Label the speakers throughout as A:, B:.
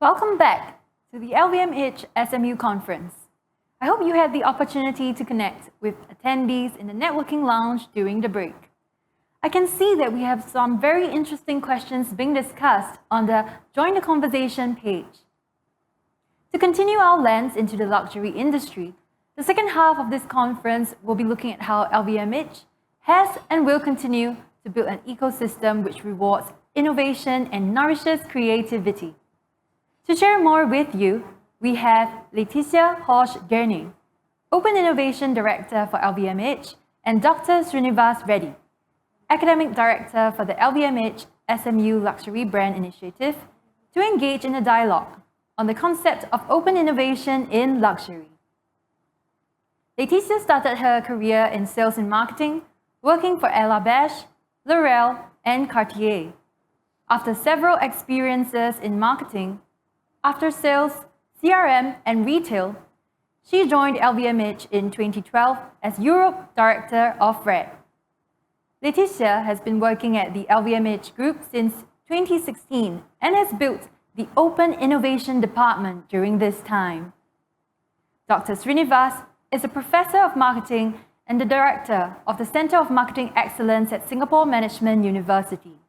A: Welcome back to the LVMH SMU conference. I hope you had the opportunity to connect with attendees in the networking lounge during the break. I can see that we have some very interesting questions being discussed on the Join the Conversation page. To continue our lens into the luxury industry, the second half of this conference will be looking at how LVMH has and will continue to build an ecosystem which rewards innovation and nourishes creativity. To share more with you, we have Laetitia Horsch-Gurney, Open Innovation Director for LVMH, and Dr. Srinivas Reddy, Academic Director for the LVMH SMU Luxury Brand Initiative, to engage in a dialogue on the concept of open innovation in luxury. Laetitia started her career in sales and marketing, working for Ella Beige, L'Oreal, and Cartier. After several experiences in marketing, after sales, CRM, and retail, she joined LVMH in 2012 as Europe Director of Red. Laetitia has been working at the LVMH Group since 2016 and has built the Open Innovation Department during this time. Dr. Srinivas is a Professor of Marketing and the Director of the Center of Marketing Excellence at Singapore Management University.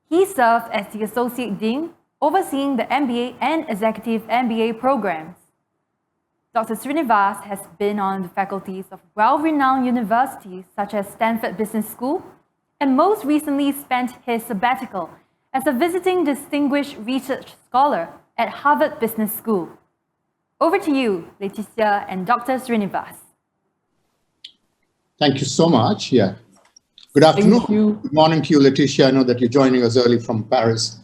A: He served as the Associate Dean, overseeing the MBA and Executive MBA programs. Dr. Srinivas has been on the faculties of well-renowned universities such as Stanford Business School, and most recently spent his sabbatical as a visiting distinguished research scholar at Harvard Business School. Over to you, Laetitia and Dr. Srinivas.
B: Thank you so much. Yeah. Good afternoon.
C: Thank you.
B: Good morning to you, Laetitia. I know that you're joining us early from Paris.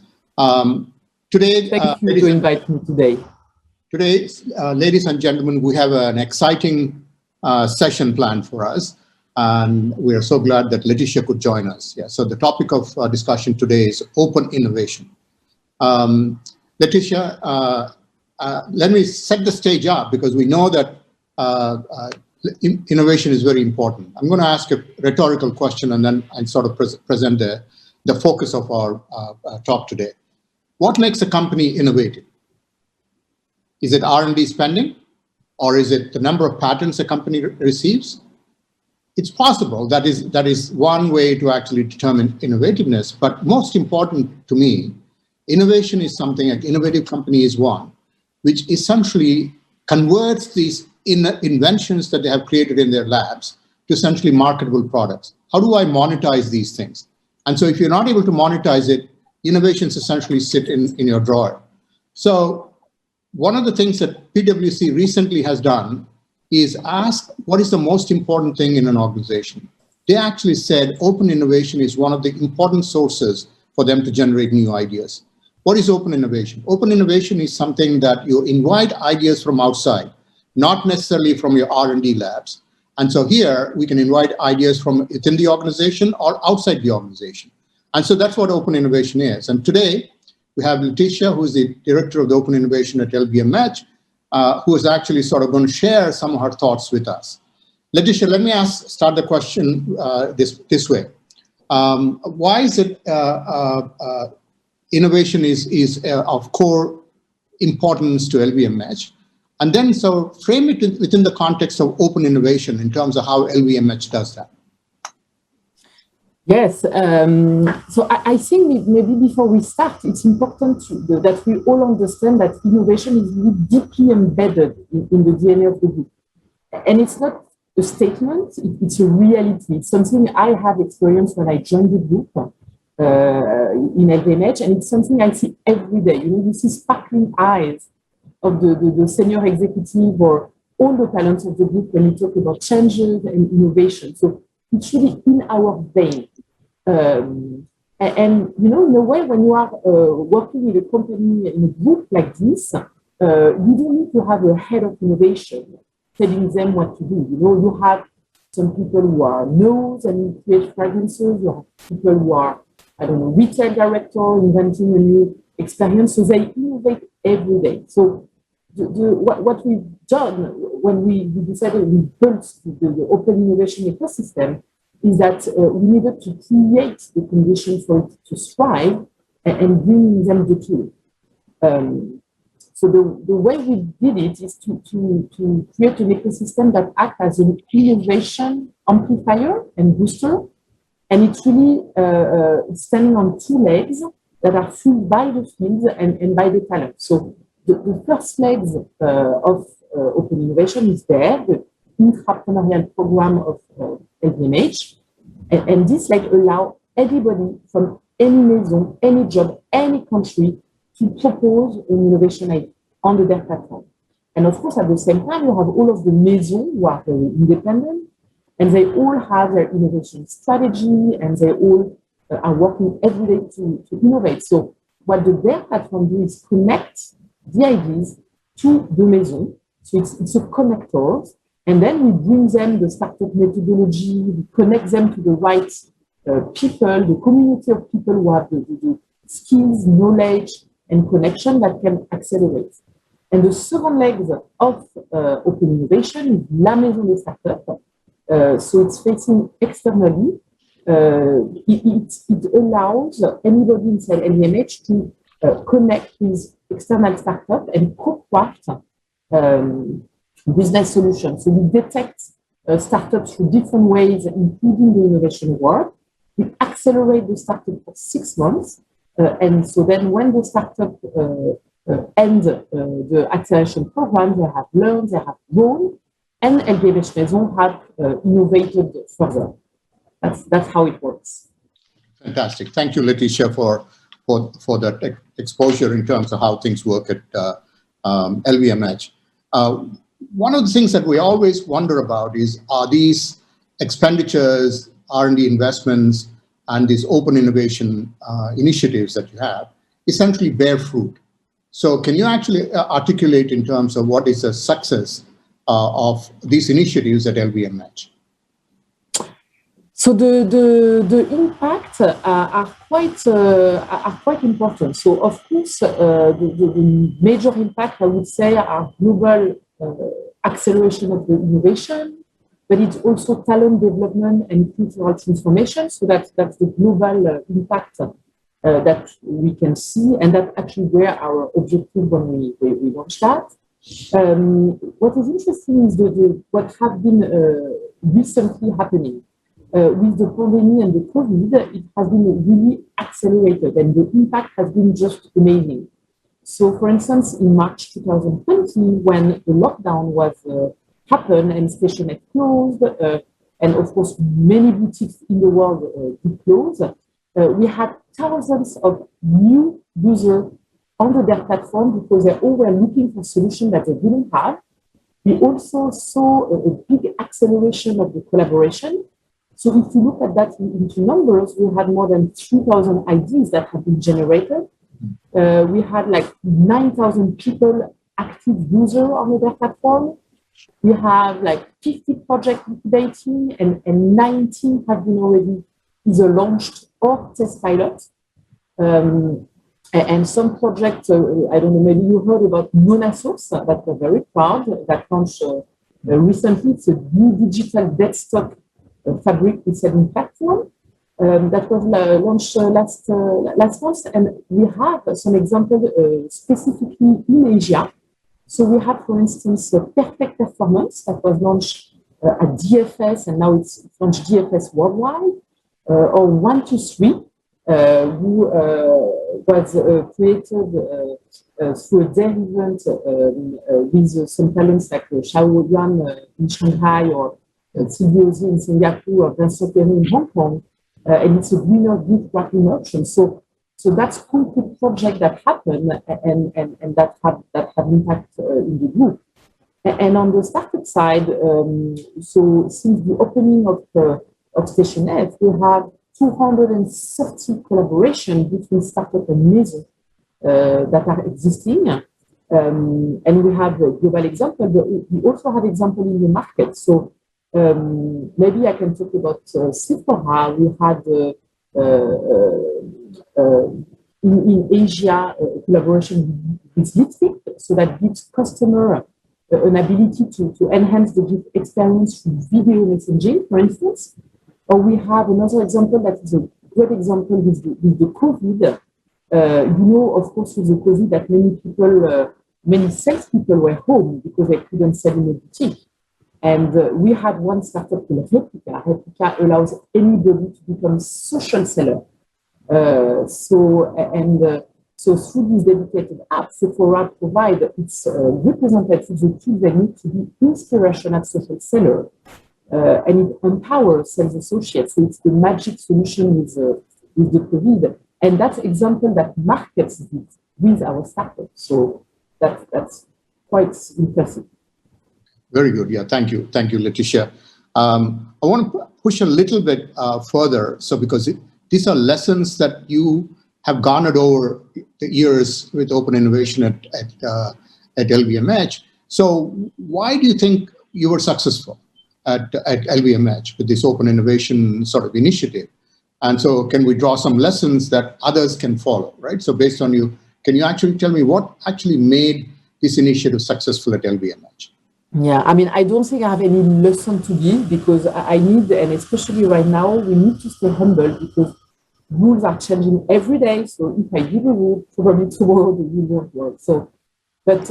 B: Today,
C: Thank you to invite me today.
B: Today, ladies and gentlemen, we have an exciting session planned for us, and we are so glad that Laetitia could join us. Yeah. So the topic of discussion today is open innovation. Laetitia, let me set the stage up because we know that innovation is very important. I'm going to ask a rhetorical question and then sort of present the focus of our talk today. What makes a company innovative? Is it R&D spending, or is it the number of patents a company receives? It's possible that is one way to actually determine innovativeness, but most important to me, innovation is something like innovative company is one, which essentially converts these inventions that they have created in their labs to essentially marketable products. How do I monetize these things? And so if you're not able to monetize it, innovations essentially sit in your drawer. So one of the things that PwC recently has done is ask what is the most important thing in an organization. They actually said open innovation is one of the important sources for them to generate new ideas. What is open innovation? Open innovation is something that you invite ideas from outside, not necessarily from your R&D labs. And so here we can invite ideas from within the organization or outside the organization. And so that's what open innovation is. And today we have Laetitia, who is the director of the open innovation at LVMH, who is actually sort of going to share some of her thoughts with us. Laetitia, let me start the question this way. Why is it innovation is of core importance to LVMH? And then so frame it within the context of open innovation in terms of how LVMH does that.
C: Yes, so I think maybe before we start, it's important that we all understand that innovation is really deeply embedded in the DNA of the group. And it's not a statement, it's a reality. It's something I have experienced when I joined the group in LVMH, and it's something I see every day. You see sparkling eyes of the senior executive or all the talents of the group when we talk about changes and innovation. So it's really in our vein. And in a way, when you are working with a company in a group like this, you don't need to have a head of innovation telling them what to do. You have some people who are nose and create fragrances. You have people who are, retail director inventing a new experience. So they innovate every day. So what we've done when we decided we built the open innovation ecosystem is that we needed to create the conditions for it to thrive and bring them the tool. So the way we did it is to create an ecosystem that acts as an innovation amplifier and booster. And it's really standing on two legs that are fueled by the field and by the talent. So the first legs of open innovation is there, the intrapreneurial program of LVMH. And this allow anybody from any maison, any job, any country to propose an innovation idea on their platform. And of course, at the same time, you have all of the maisons who are very independent, and they all have their innovation strategy, and they all are working every day to innovate. So what the Dare platform does is connect the ideas to the maison. So it's a connector, and then we bring them the startup methodology, we connect them to the right people, the community of people who have the skills, knowledge, and connection that can accelerate. And the second leg of open innovation is La Maison des Startups. So it's facing externally. It allows anybody inside LVMH to connect with external startups and co-craft business solutions. So we detect startups through different ways, including the innovation work. We accelerate the startup for 6 months. And so then when the startup end the acceleration program, they have learned, they have grown, and LVMH Maison have innovated further. That's how it works.
B: Fantastic. Thank you, Laetitia, for that exposure in terms of how things work at LVMH. One of the things that we always wonder about is, are these expenditures, R&D investments, and these open innovation initiatives that you have essentially bear fruit? So can you actually articulate in terms of what is the success of these initiatives at LVMH?
C: So the impacts are quite important. So of course, the major impact I would say are global acceleration of the innovation, but it's also talent development and cultural transformation. So that's the global impact that we can see, and that actually were our objective when we launched that. What is interesting is what have been recently happening. With the pandemic and the COVID, it has been really accelerated, and the impact has been just amazing. So, for instance, in March 2020, when the lockdown was happened and stations closed, and of course many boutiques in the world did close, we had thousands of new users on their platform because they all were looking for solutions that they didn't have. We also saw a big acceleration of the collaboration. So if you look at that into numbers, we had more than 3,000 ideas that have been generated. We had like 9,000 people, active users on their platform. We have like 50 projects incubating, and 19 have been already either launched or test pilots. And some projects, I don't know, maybe you heard about Monasos, that we're very proud, that launched recently. It's a new digital desktop fabric reselling platform that was launched last month. And we have some examples specifically in Asia. So we have, for instance, Perfect Performance that was launched at DFS, and now it's launched DFS worldwide, or 123, who was created through a day event with some talents like Xiao Yuan in Shanghai, or Silviosi in Singapore, or Vincent Perry in Hong Kong, and it's a winner gift wrapping option. So that's a concrete project that happened and that had impact in the group. And on the startup side, so since the opening of Station F, we have 230 collaborations between startup and maison that are existing. And we have a global example, but we also have example in the market. So maybe I can talk about Sephora. We had in Asia a collaboration with lipstick, so that gives customer an ability to enhance the gift experience through video messaging, for instance. Or we have another example that is a great example with the COVID, Of course, with the COVID, that many people, many salespeople were home because they couldn't sell in a boutique. And we had one startup called Replica. Replica allows anybody to become social seller. So through this dedicated app, Sephora provides its representatives the tools they need to be inspirational social seller. And it empowers sales associates. So it's the magic solution with the COVID. And that's example that markets did with our startup. So that's quite impressive.
B: Very good. Yeah, thank you. Thank you, Laetitia. I want to push a little bit further. So because these are lessons that you have garnered over the years with open innovation at LVMH. So why do you think you were successful at LVMH with this open innovation sort of initiative? And so can we draw some lessons that others can follow, right? So based on you, can you actually tell me what actually made this initiative successful at LVMH?
C: Yeah, I mean, I don't think I have any lesson to give because I need, and especially right now, we need to stay humble because rules are changing every day. So if I give a rule, probably tomorrow the rule won't work. So, but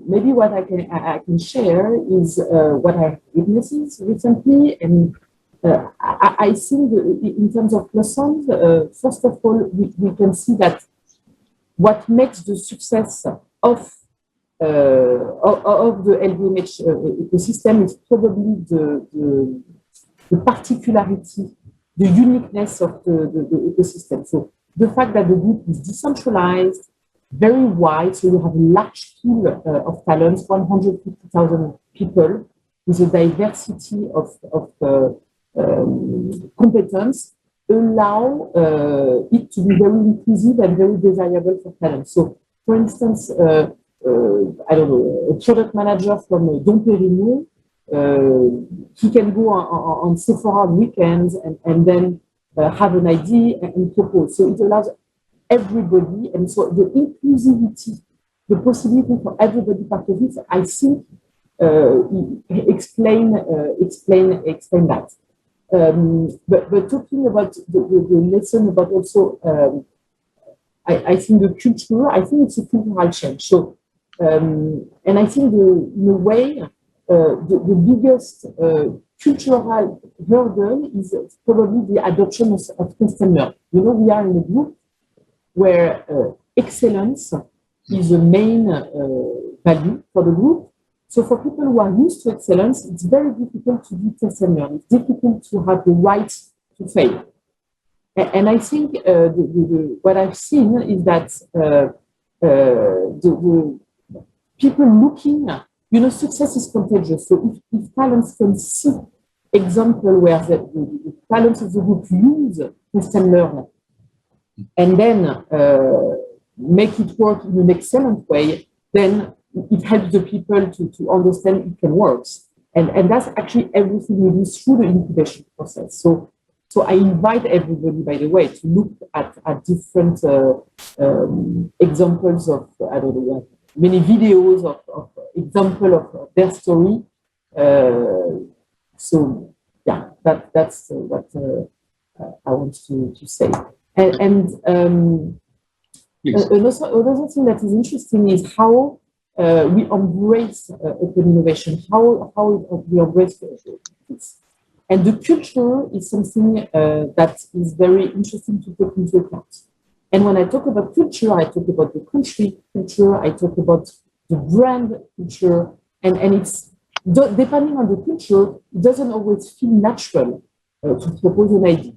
C: maybe what I can share is what I witnessed recently, and I think in terms of lessons, first of all, we can see that what makes the success of the LVMH ecosystem is probably the particularity, the uniqueness of the ecosystem. So the fact that the group is decentralized, very wide, so you have a large pool of talents, 150,000 people with a diversity of competence, allow it to be very inclusive and very desirable for talents. So, for instance, I don't know, a product manager from Dom Pérignon, he can go on Sephora on weekends and then have an idea and propose. So it allows everybody, and so the inclusivity, the possibility for everybody part of it, I think explain that. But talking about the lesson about also, I think the culture, I think it's a cultural change. So, and I think in a way, the biggest cultural hurdle is probably the adoption of customer. We are in a group where excellence is the main value for the group. So for people who are used to excellence, it's very difficult to be customer. It's difficult to have the right to fail. And I think what I've seen is that the people looking, success is contagious. So if talents can see example where the talents of the group use test and learn, and then make it work in an excellent way, then it helps the people to understand it can work. And that's actually everything we do through the incubation process. So I invite everybody, by the way, to look at different examples of, I don't know, many videos of example of their story. So yeah, that's what I want to say. And another thing that is interesting is how we embrace open innovation, how we embrace this. And the culture is something that is very interesting to take into account. And when I talk about culture, I talk about the country culture, I talk about the brand culture, and it's, depending on the culture, it doesn't always feel natural to propose an idea.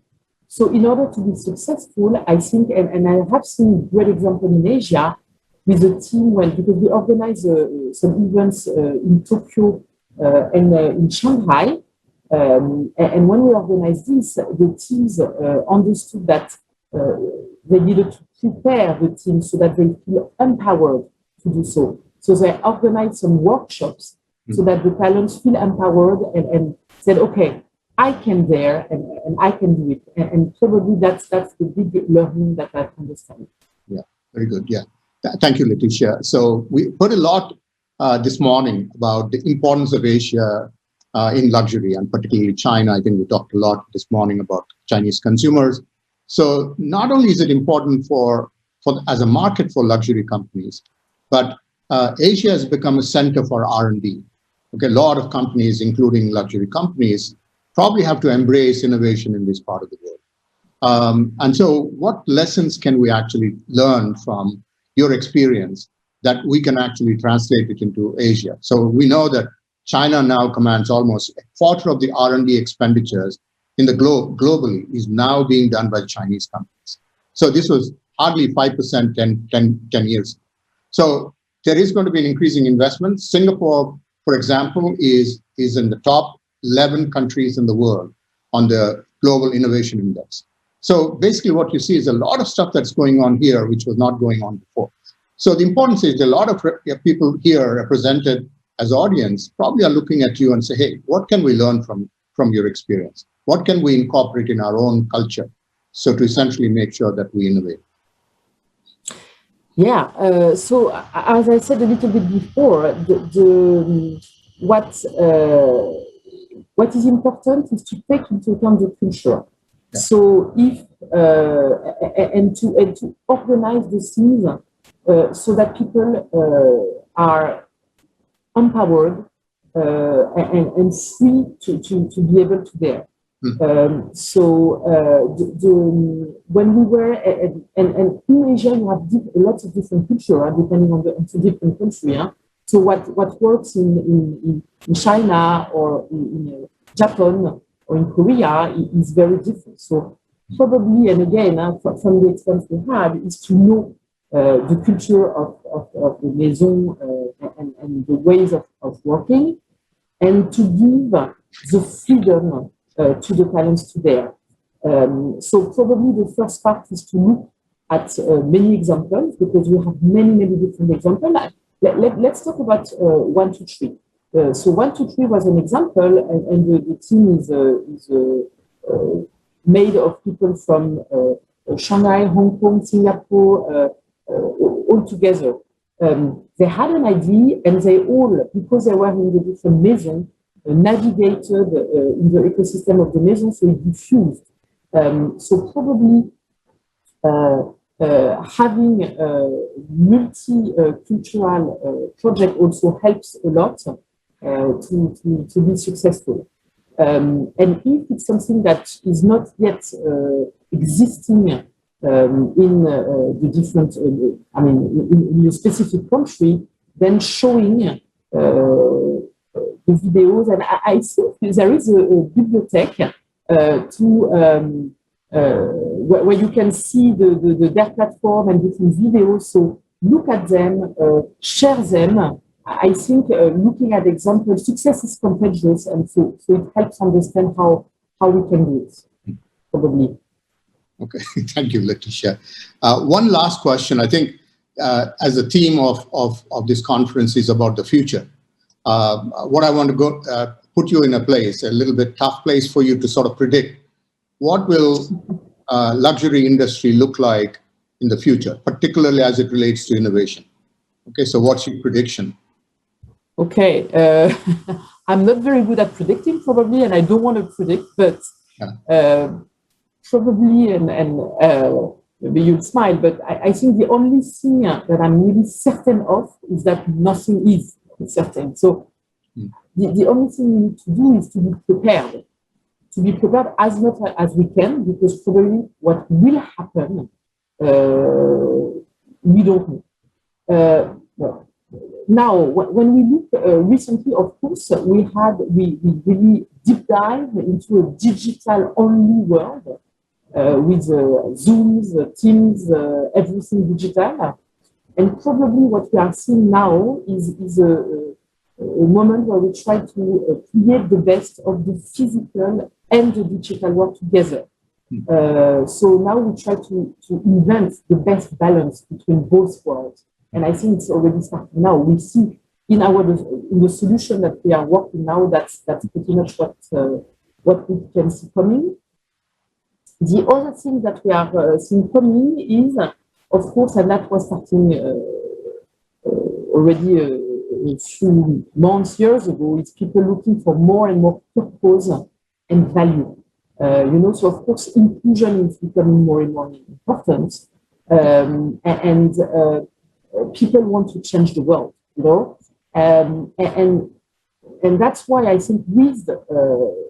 C: So in order to be successful, I think, and I have seen great example in Asia with a team because we organize some events in Tokyo and in Shanghai. And when we organized this, the teams understood that they needed to prepare the team so that they feel empowered to do so. So they organized some workshops so that the talents feel empowered and said, okay, I can there and I can do it. And probably that's the big learning that I understand.
B: Yeah, very good. Yeah. Thank you, Laetitia. So we heard a lot this morning about the importance of Asia in luxury, and particularly China. I think we talked a lot this morning about Chinese consumers. So not only is it important for as a market for luxury companies. But Asia has become a center for R&D. Okay, a lot of companies, including luxury companies, probably have to embrace innovation in this part of the world. And so what lessons can we actually learn from your experience that we can actually translate it into Asia? So we know that China now commands almost a quarter of the R&D expenditures in the globally is now being done by Chinese companies. So this was hardly 5% 10 years ago. So there is going to be an increasing investment. Singapore, for example, is in the top 11 countries in the world on the Global Innovation Index. So basically what you see is a lot of stuff that's going on here, which was not going on before. So the importance is a lot of people here represented as audience probably are looking at you and say, hey, what can we learn from your experience? What can we incorporate in our own culture? So to essentially make sure that we innovate.
C: Yeah, so as I said a little bit before, what is important is to take into account the culture. Yeah. So if and to organize the scenes so that people are empowered and free to be able to dare. When we were and in Asia you have lots of different culture depending on the different country. So what works in China or in Japan or in Korea is very different. So probably, and again from the experience we had, is to know the culture of the maison and the ways of working, and to give the freedom to the talents to dare. So probably the first part is to look at many examples, because we have many different examples. Let's talk about 1, 2, 3. So 1, 2, 3 was an example, and the team is made of people from Shanghai, Hong Kong, Singapore, all together. They had an idea, and they all, because they were in the different maisons, navigated in the ecosystem of the maison, so it diffused. So probably having a multi-cultural project also helps a lot to be successful. And if it's something that is not yet existing in the different, in a specific country, then showing the videos, and I think there is a bibliothèque where you can see their platform and different videos. So look at them, share them. I think looking at examples, success is contagious, and so it helps understand how we can do it, probably.
B: Okay, thank you, Leticia. One last question. I think as a theme of this conference is about the future. What I want to put you in a little bit tough place for you to sort of predict what will luxury industry look like in the future, particularly as it relates to innovation. Okay, so what's your prediction?
C: Okay, I'm not very good at predicting, probably, and I don't want to predict, but probably, and maybe you'll smile, but I think the only thing that I'm really certain of is that nothing is certain. So the only thing we need to do is to be prepared as much as we can, because probably what will happen, we don't know. Now, when we look recently, of course, we really deep dive into a digital-only world with Zooms, Teams, everything digital. And probably what we are seeing now is a moment where we try to create the best of the physical and the digital world together. So now we try to invent the best balance between both worlds. And I think it's already starting now. We see in the solution that we are working now, that's pretty much what we can see coming. The other thing that we are seeing coming is, of course, and that was starting already a few months, years ago, is people looking for more and more purpose and value. So of course, inclusion is becoming more and more important. and people want to change the world, you know, and that's why I think with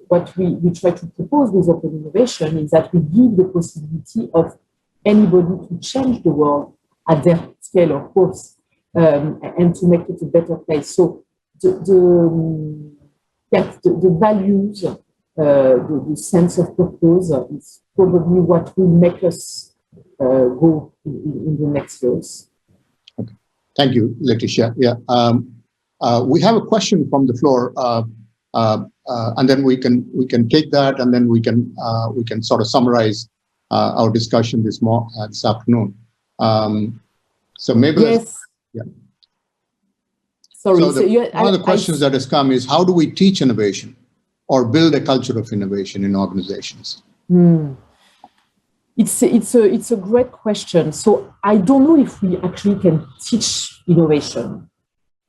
C: what we try to propose with open innovation is that we give the possibility of anybody to change the world at their scale, of course, and to make it a better place. So the values, the sense of purpose is probably what will make us go in the next years.
B: Okay. Thank you, Laetitia. Yeah. We have a question from the floor, and then we can take that, and then we can sort of summarize our discussion this afternoon. So maybe
C: yes.
B: Yeah.
C: Sorry.
B: So one of the questions that has come is, how do we teach innovation or build a culture of innovation in organizations?
C: It's a great question. So I don't know if we actually can teach innovation.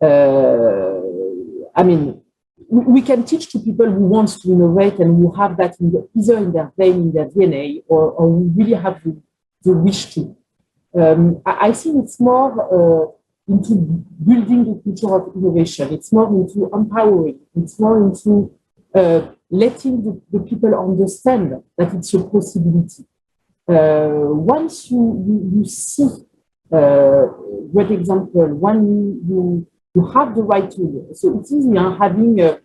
C: I mean, we can teach to people who want to innovate and who have that either in their brain, in their DNA, or who really have the wish to. I think it's more into building the culture of innovation. It's more into empowering. It's more into letting the people understand that it's a possibility. Once you see, great example, when you have the right tool. So it's easy having the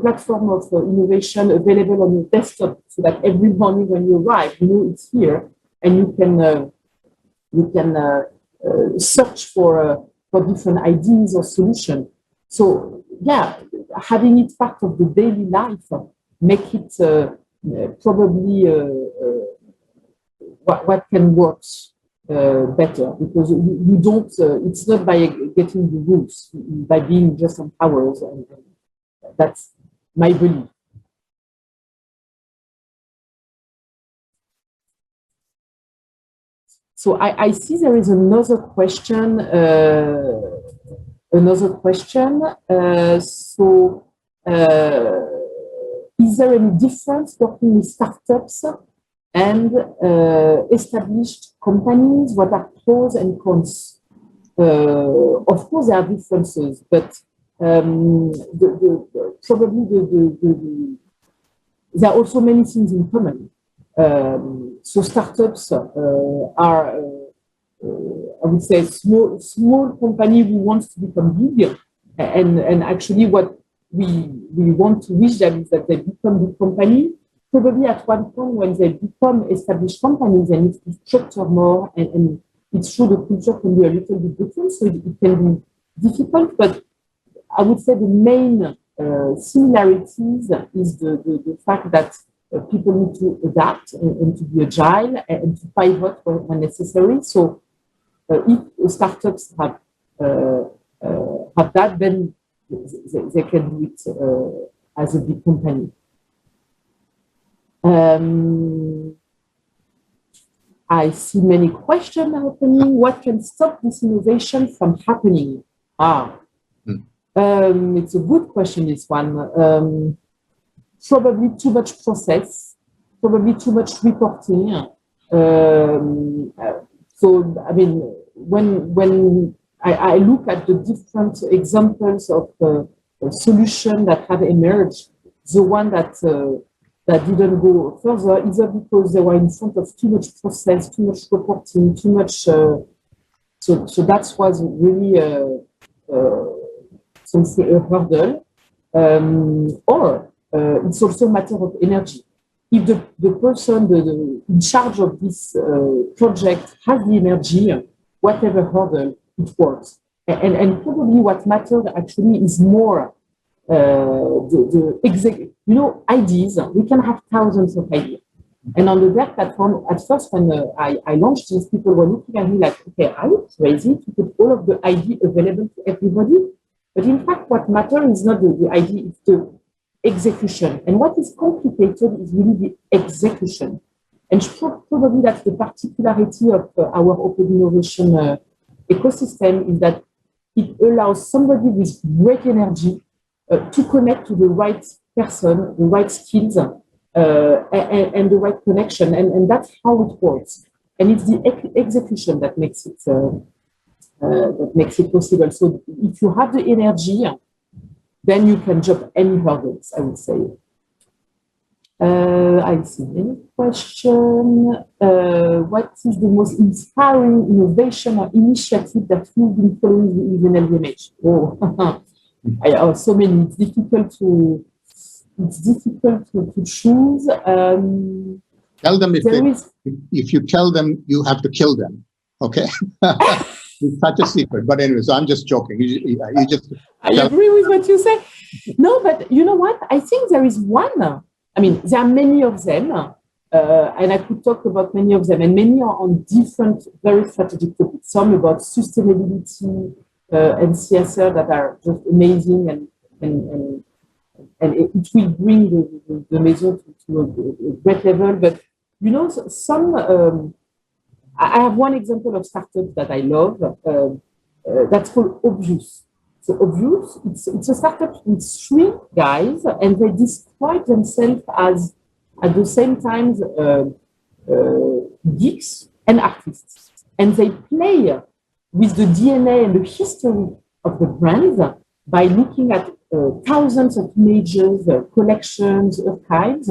C: platform of innovation available on your desktop, so that every morning when you arrive, you know it's here, and you can search for different ideas or solutions. So yeah, having it part of the daily life, make it probably what can work better, because you don't. It's not by getting the rules, by being just empowered, and that's my belief. So I see there is another question. Is there any difference working with startups and established companies? What are pros and cons? Of course, there are differences, but there are also many things in common. So startups are, I would say, small company who wants to become big, and actually what we want to wish them is that they become big company. Probably at one point when they become established companies, they need to structure more, and it's true the culture can be a little bit different, so it can be difficult. But I would say the main similarities is the fact that people need to adapt and to be agile and to pivot when necessary. So if startups have that, then they can do it as a big company. I see many questions happening. What can stop this innovation from happening? It's a good question, this one. Probably too much process, probably too much reporting. So, I mean, when I look at the different examples of solutions that have emerged, the one that didn't go further, either because they were in front of too much process, too much reporting, too much. So that was really something, a hurdle, or it's also a matter of energy. If the person in charge of this project has the energy, whatever hurdle, it works. And probably what matters actually is more ideas. We can have thousands of ideas. And on the DER platform, at first when I launched this, people were looking at me like, okay, are you crazy to put all of the ideas available to everybody? But in fact, what matters is not the idea, it's the execution. And what is complicated is really the execution. And probably that's the particularity of our open innovation ecosystem, is that it allows somebody with great energy to connect to the right person, the right skills, and the right connection. And that's how it works. and it's the execution that makes it possible. So if you have the energy, then you can jump any hurdles, I would say. I see any question. What is the most inspiring innovation or initiative that you've been following within LVMH? Oh, I have so many. It's difficult to choose.
B: Tell them if you tell them, you have to kill them. Okay. It's such a secret. But anyway, so I'm just joking.
C: I agree with what you say. No, but you know what? I think there is one. I mean, there are many of them, and I could talk about many of them, and many are on different, very strategic topics. Some about sustainability and CSR that are just amazing, and it will bring the Maison to a great level. But you know, some. I have one example of startup that I love. That's called Obvious. So Obvious, it's a startup with 3 guys, and they describe themselves as, at the same time, geeks and artists. And they play with the DNA and the history of the brand by looking at thousands of images, collections, archives,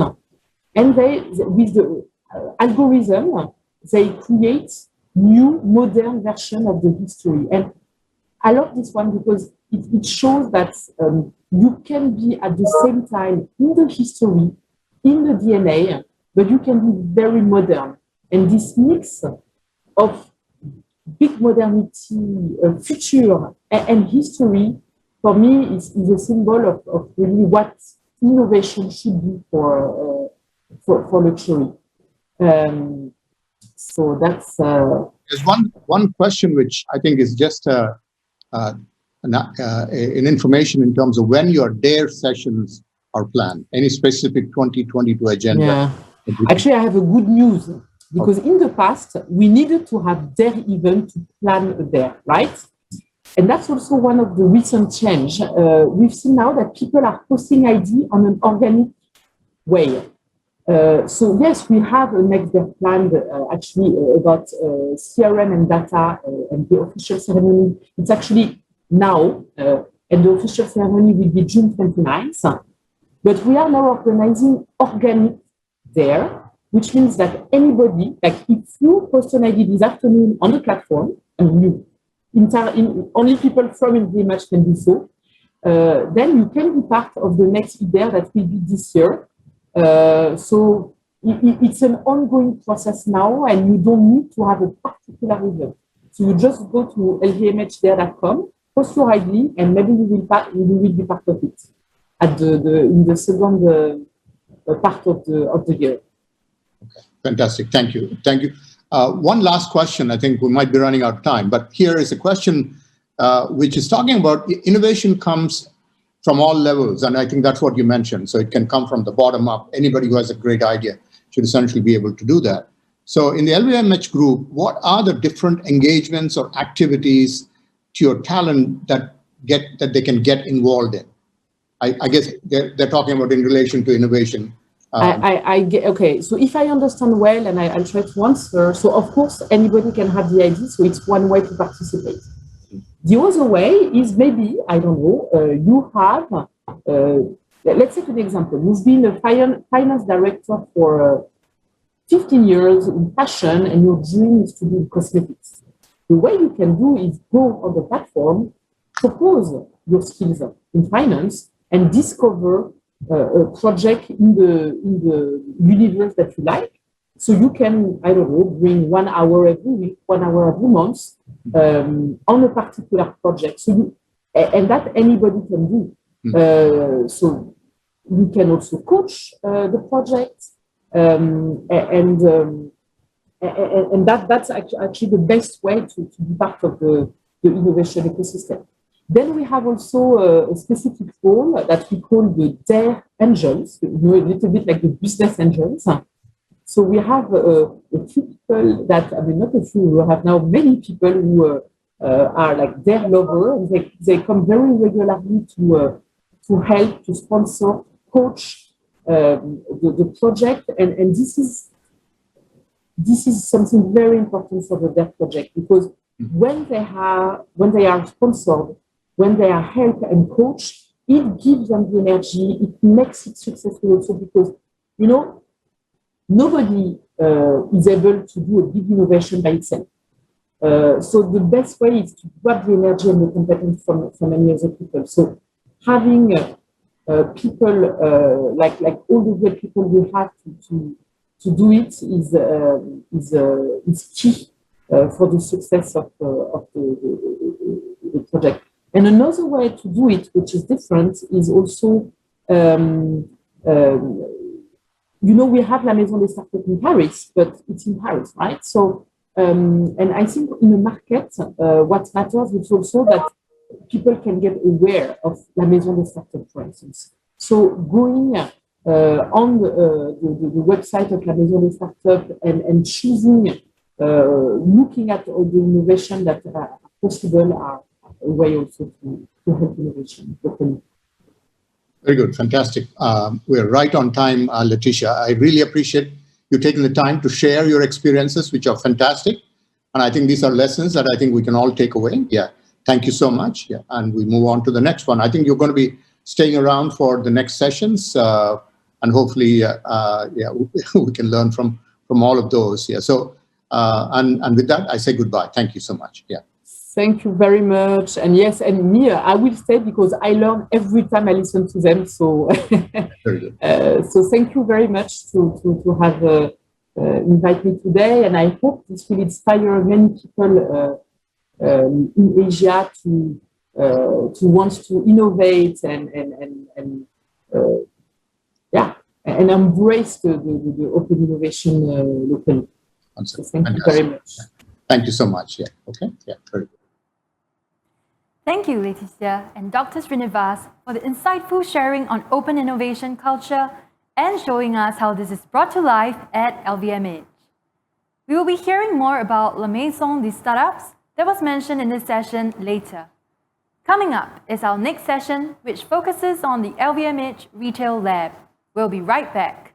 C: and they, with the algorithm, they create new modern version of the history. And I love this one because it shows that you can be at the same time in the history, in the DNA, but you can be very modern. And this mix of big modernity, future, and history, for me, is a symbol of really what innovation should be for luxury. So that's.
B: There's one question which I think is just an information in terms of when your DARE sessions are planned. Any specific 2022 agenda?
C: Yeah. Actually, I have a good news because in the past we needed to have DARE event to plan a DARE, right? And that's also one of the recent change. We've seen now that people are posting ID on an organic way. So yes, we have a next DARE planned actually about CRM and data and the official ceremony. It's actually now, and the official ceremony will be June 29th. But we are now organizing organic DARE, which means that anybody, like if you post an ID this afternoon on the platform, and only people from LVMH can do so, then you can be part of the next DARE that will be this year. So it's an ongoing process now, and you don't need to have a particular event. So you just go to lvmhdare.com, post your ID, and maybe you will be part of it in the second part of the year.
B: Okay, fantastic. Thank you. One last question. I think we might be running out of time, but here is a question which is talking about innovation comes from all levels, and I think that's what you mentioned. So it can come from the bottom up. Anybody who has a great idea should essentially be able to do that. So in the LVMH group, what are the different engagements or activities to your talent that they can get involved in? I guess they're talking about in relation to innovation.
C: I get, okay, so if I understand well, and I'll try to answer, so of course anybody can have the idea, so it's one way to participate. The other way is maybe, I don't know, you have, let's take an example. You've been a finance director for 15 years in fashion, and your dream is to do cosmetics. The way you can do is go on the platform, propose your skills in finance, and discover a project in the universe that you like. So you can, I don't know, bring 1 hour every week, 1 hour every month on a particular project. So and that anybody can do. So you can also coach the project, and that's actually the best way to be part of the innovation ecosystem. Then we have also a specific role that we call the DARE Angels, a little bit like the business angels. So we have a few people that, I mean, not a few, we have now many people who are like DARE lovers, and they come very regularly to help, to sponsor, coach the project. And this is this is something very important for their project, because when they are sponsored, when they are helped and coached, it gives them the energy, it makes it successful also, because, nobody is able to do a big innovation by itself. So the best way is to grab the energy and the competence from many other people. So having people like all the great people we have to do it is key for the success of the project. And another way to do it, which is different, is also we have La Maison des Startups in Paris, but it's in Paris, right? So, and I think in the market, what matters is also that people can get aware of La Maison des Startups, for instance. So going on the website of La Maison des Startups and choosing, looking at all the innovation that are possible are a way also to help innovation.
B: Very good, fantastic. We're right on time, Letitia. I really appreciate you taking the time to share your experiences, which are fantastic. And I think these are lessons that I think we can all take away. Yeah, thank you so much. Yeah, and we move on to the next one. I think you're going to be staying around for the next sessions, and hopefully, we can learn from all of those. Yeah. So, and with that, I say goodbye. Thank you so much. Yeah.
C: Thank you very much. And yes, and me, I will stay because I learn every time I listen to them. So,
B: very good.
C: So thank you very much to have invite me today. And I hope this will inspire many people in Asia to want to innovate and embrace the open innovation locally. So thank you very much.
B: Thank you so much. Yeah. Okay. Yeah. Very good.
A: Thank you, Letitia and Dr. Srinivas, for the insightful sharing on open innovation culture and showing us how this is brought to life at LVMH. We will be hearing more about La Maison des Startups that was mentioned in this session later. Coming up is our next session, which focuses on the LVMH Retail Lab. We'll be right back.